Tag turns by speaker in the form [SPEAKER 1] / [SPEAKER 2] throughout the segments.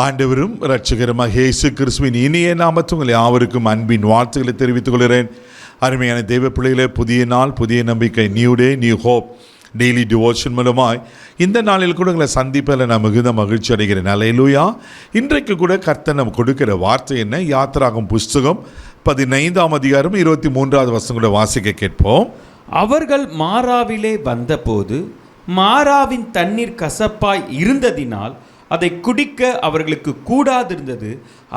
[SPEAKER 1] ஆண்டவரும் இரட்சகருமாக இயேசு கிறிஸ்துவின் இனிய நாமத்தில் உங்கள் யாவருக்கும் அன்பின் வாழ்த்துக்களை தெரிவித்துக் கொள்கிறேன். அருமையான தெய்வ பிள்ளைகளே, புதிய நாள், புதிய நம்பிக்கை, new day, new hope daily devotion மூலமாய் இந்த நாளில் கூட உங்களை சந்திப்பதில் நான் மிகுந்த மகிழ்ச்சி அடைகிறேன். அல்லேலூயா. இன்றைக்கு கூட கர்த்தர் நம்ம கொடுக்கிற வார்த்தை என்ன? யாத்திராகமம் புஸ்தகம் 15ஆம் அதிகாரம் 23வது வசனம் கூட வாசிக்க கேட்போம்.
[SPEAKER 2] அவர்கள் மாராவிலே வந்தபோது மாராவின் தண்ணீர் கசப்பாய் இருந்ததினால் அதை குடிக்க அவர்களுக்கு கூடாதிருந்தது.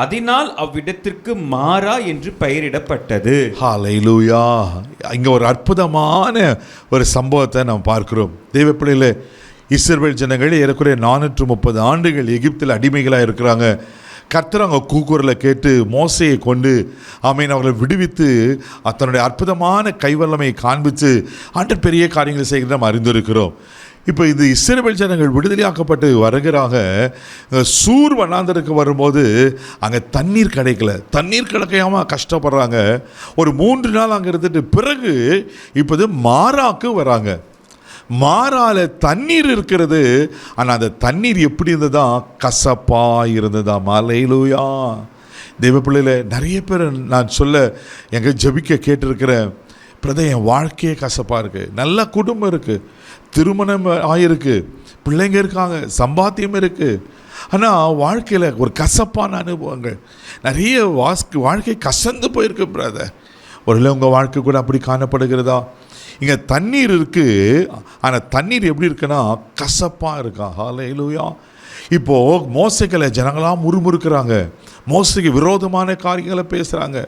[SPEAKER 2] அதனால் அவ்விடத்திற்கு மாரா என்று பெயரிடப்பட்டது.
[SPEAKER 1] ஹல்லேலூயா. இங்கே ஒரு அற்புதமான ஒரு சம்பவத்தை நாம் பார்க்கிறோம். தெய்வ பிள்ளைகளே, இஸ்ரவேல் ஜனங்கள் ஏறக்குறைய 430 ஆண்டுகள் எகிப்தில் அடிமைகளாக இருக்கிறாங்க. கர்த்தர் அங்கே கூக்குரலை கேட்டு மோசையை கொண்டு அவர்களை விடுவித்து தன்னுடைய அற்புதமான கைவல்லமையை காண்பித்து ஆண்டவர் பெரிய காரியங்களை செய்கிற நாம் அறிந்திருக்கிறோம். இப்போ இது இஸ்ரவேல் ஜனங்கள் விடுதலையாக்கப்பட்டு வருகிறாங்க. சூர் வனாந்தருக்கு வரும்போது அங்கே தண்ணீர் கிடைக்கல, தண்ணீர் கிடைக்காமல் கஷ்டப்படுறாங்க. ஒரு 3 நாள் அங்கே இருந்துட்டு பிறகு இப்போது மாராக்கு வராங்க. மாறால தண்ணீர் இருக்கிறது, ஆனால் அந்த தண்ணீர் எப்படி இருந்ததா? கசப்பாக இருந்ததா. அல்லேலூயா. தெய்வ பிள்ளையில நிறைய பேர் நான் சொல்ல எங்கே ஜெபிக்க கேட்டிருக்கிறேன். பிரதர், என் வாழ்க்கையே கசப்பாக இருக்குது, நல்ல குடும்பம் இருக்குது, திருமணம் ஆகிருக்கு, பிள்ளைங்க இருக்காங்க, சம்பாத்தியம் இருக்குது, ஆனால் வாழ்க்கையில் ஒரு கசப்பான அனுபவங்கள் நிறைய வாழ்க்கை கசந்து போயிருக்கு பிரதர். ஒருவேளை உங்கள் வாழ்க்கை கூட அப்படி காணப்படுகிறதா? இங்கே தண்ணீர் இருக்குது, ஆனால் தண்ணீர் எப்படி இருக்குன்னா கசப்பாக இருக்கா. ஹல்லேலூயா. இப்போது மோசைகளை ஜனங்களாக முறுமுறுக்கிறாங்க, மோசைக்கு விரோதமான காரியங்களை பேசுகிறாங்க.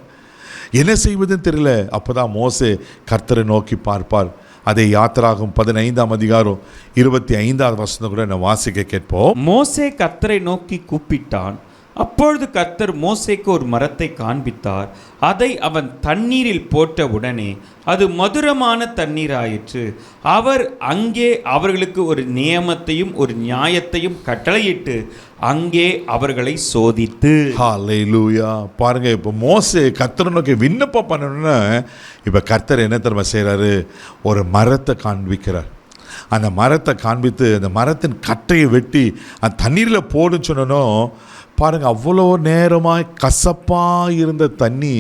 [SPEAKER 1] என்ன செய்வதுன்னு தெரியல. அப்போ தான் மோசே கர்த்தரை நோக்கி பார்ப்பார். அதை யாத்திராகமம் 15ஆம் அதிகாரம் 25வது வசனம் கூட நான் வாசிக்க கேட்போம்.
[SPEAKER 2] மோசே கர்த்தரை நோக்கி கூப்பிட்டான். அப்பொழுது கர்த்தர் மோசேக்கு ஒரு மரத்தை காண்பித்தார். அதை அவன் தண்ணீரில் போட்ட உடனே அது மதுரமான தண்ணீர் ஆயிற்று. அவர் அங்கே அவர்களுக்கு ஒரு நியமத்தையும் ஒரு நியாயத்தையும் கட்டளையிட்டு அங்கே அவர்களை சோதித்து.
[SPEAKER 1] ஹல்லேலூயா. பாருங்க, இப்போ மோசே கர்த்தரை நோக்கி விண்ணப்பம் பண்ணணும்னா இப்போ கர்த்தர் என்ன தெரியுமா செய்கிறாரு? ஒரு மரத்தை காண்பிக்கிறார். அந்த மரத்தை காண்பித்து அந்த மரத்தின் கட்டையை வெட்டி அந்த தண்ணீரில் போடுன்னு சொன்னோம். பாருங்கள், அவ்வளோ நேரமாய் கசப்பாக இருந்த தண்ணி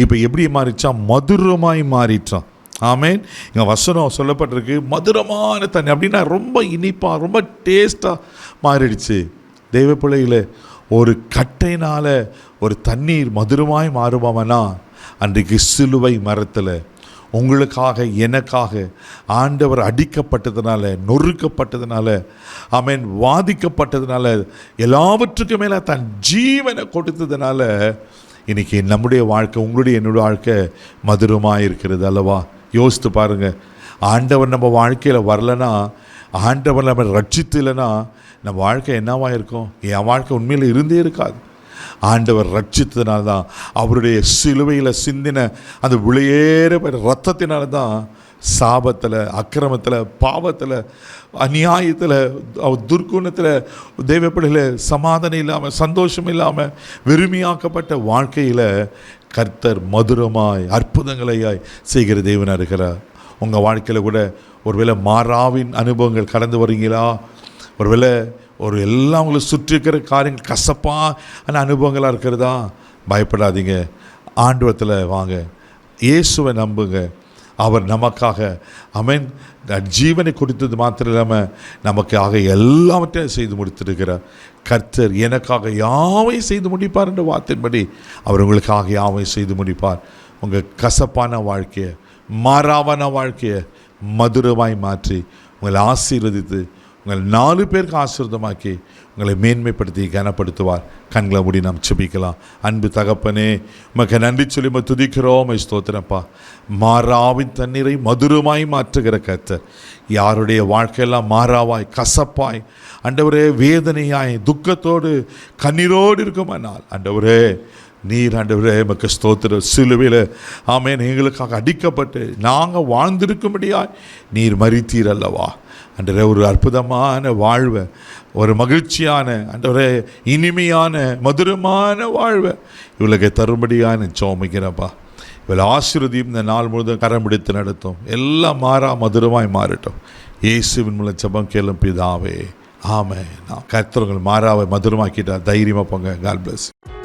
[SPEAKER 1] இப்போ எப்படி மாறிச்சான்? மதுரமாய் மாறிச்சான். ஆமேன். இங்கே வசனம் சொல்லப்பட்டிருக்கு, மதுரமான தண்ணி அப்படின்னா ரொம்ப இனிப்பாக, ரொம்ப டேஸ்ட்டாக மாறிடுச்சு. தெய்வ பிள்ளைகளே, ஒரு கட்டையினால் ஒரு தண்ணீர் மதுரமாய் மாறுமாமனா அன்றைக்கு சிலுவை மரத்தில் உங்களுக்காக எனக்காக ஆண்டவர் அடிக்கப்பட்டதுனால, நொறுக்கப்பட்டதுனால, ஆமென், வாதிக்கப்பட்டதுனால, எல்லாவற்றுக்கும் மேலே தன் ஜீவனை கொடுத்ததுனால இன்றைக்கி நம்முடைய வாழ்க்கை, உங்களுடைய என்னுடைய வாழ்க்கை மதுரமாக இருக்கிறது அல்லவா? யோசித்து பாருங்கள். ஆண்டவர் நம்ம வாழ்க்கையில் வரலனா, ஆண்டவர் நம்ம ரட்சித்து இல்லைன்னா நம்ம வாழ்க்கை என்னவா இருக்கும்? என் வாழ்க்கை உண்மையில் இருந்தே இருக்காது. ஆண்டவர் ரட்சித்ததுனால தான், அவருடைய சிலுவையில் சிந்தின அந்த விளையேற ரத்தத்தினால தான் சாபத்தில், அக்கிரமத்தில், பாவத்தில், அநியாயத்தில், துர்க்குணத்தில், தெய்வப்படையில் சமாதானம் இல்லாமல், சந்தோஷம் இல்லாமல், வெறுமையாக்கப்பட்ட வாழ்க்கையில் கர்த்தர் மதுரமாய் அற்புதங்களையாய் செய்கிற தேவனாக இருக்கிறார். உங்கள் வாழ்க்கையில் கூட ஒருவேளை மாறாவின் அனுபவங்கள் கடந்து வரீங்களா? ஒருவேளை எல்லாம் உங்களை சுற்றி இருக்கிற காரியங்கள் கசப்பான அனுபவங்களாக இருக்கிறதா? பயப்படாதீங்க. ஆண்டவரத்தில் வாங்க, இயேசுவை நம்புங்க. அவர் நமக்காக ஆமென் ஜீவனை கொடுத்தது மாத்திரம் இல்லாமல் நமக்காக எல்லாவற்றையும் செய்து முடித்திருக்கிறார். கர்த்தர் எனக்காக யாவையும் செய்து முடிப்பார் என்ற வார்த்தையின்படி அவர் உங்களுக்காக யாவையும் செய்து முடிப்பார். உங்கள் கசப்பான வாழ்க்கையை, மாறாவான வாழ்க்கையை மதுரமாய் மாற்றி உங்களை ஆசீர்வதித்து உங்களை 4 பேருக்கு ஆசீர்வாதமாக்கி உங்களை மேன்மைப்படுத்தி கனப்படுத்துவார். கண்களை மூடி நாம் செபிக்கலாம். அன்பு தகப்பனே, உமக்கு நன்றி சொல்லி துதிக்கிறோம், ஸ்தோத்திரப்பா. மாறாவின் தண்ணீரை மதுரமாய் மாற்றுகிற கர்த்தர், யாருடைய வாழ்க்கையெல்லாம் மாறாவாய், கசப்பாய், ஆண்டவரே வேதனையாய், துக்கத்தோடு கண்ணீரோடு இருக்குமானால் ஆண்டவரே நீர், ஆண்டவரே உமக்கு ஸ்தோத்திரம், சிலுவையில் ஆமென் எங்களுக்காக அடிக்கப்பட்டு நாங்கள் வாழ்ந்திருக்கும்படியாய் நீர் மரித்தீர் அல்லவா? ஆண்டவரே, ஒரு அற்புதமான வாழ்வை, ஒரு மகிழ்ச்சியான, ஆண்டவரே இனிமையான மதுரமான வாழ்வை இவளுக்கு தரும்படியான சோமிக்கிறப்பா. இவளை ஆசீர்வதியும் இந்த நாள் முழுவதும் கரம் பிடித்து நடத்தும். எல்லாம் மாறா மதுரமாய் மாறட்டும். இயேசுவின் மூலம் ஜெபம் கேளும் பிதாவே, ஆமென். கர்த்தர் உங்கள் மாறாவை மதுரமாக்கிட்டார். தைரியமாக போங்க. God plus.